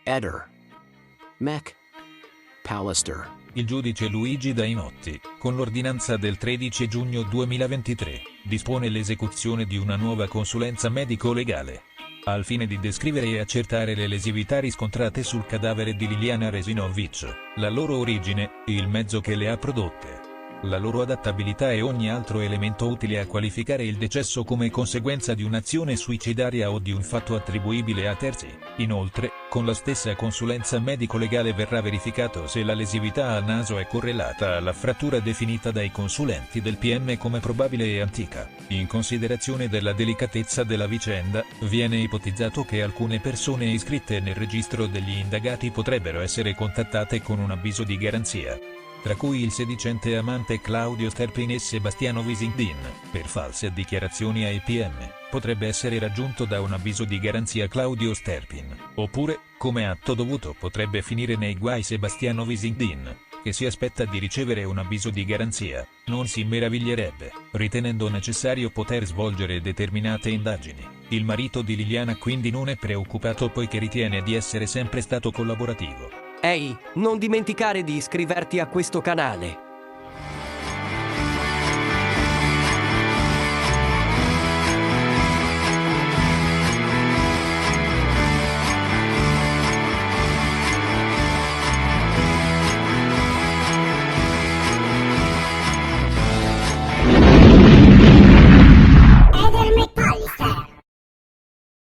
Eder. Mac. Pallister. Il giudice Luigi Dainotti, con l'ordinanza del 13 giugno 2023, dispone l'esecuzione di una nuova consulenza medico-legale, al fine di descrivere e accertare le lesività riscontrate sul cadavere di Liliana Resinovic, la loro origine, il mezzo che le ha prodotte, la loro adattabilità e ogni altro elemento utile a qualificare il decesso come conseguenza di un'azione suicidaria o di un fatto attribuibile a terzi. Inoltre, con la stessa consulenza medico-legale verrà verificato se la lesività al naso è correlata alla frattura definita dai consulenti del PM come probabile e antica. In considerazione della delicatezza della vicenda, viene ipotizzato che alcune persone iscritte nel registro degli indagati potrebbero essere contattate con un avviso di garanzia, tra cui il sedicente amante Claudio Sterpin e Sebastiano Visindin, per false dichiarazioni ai PM, potrebbe essere raggiunto da un avviso di garanzia Claudio Sterpin, oppure, come atto dovuto potrebbe finire nei guai Sebastiano Visindin, che si aspetta di ricevere un avviso di garanzia, non si meraviglierebbe, ritenendo necessario poter svolgere determinate indagini. Il marito di Liliana quindi non è preoccupato poiché ritiene di essere sempre stato collaborativo. Ehi, non dimenticare di iscriverti a questo canale.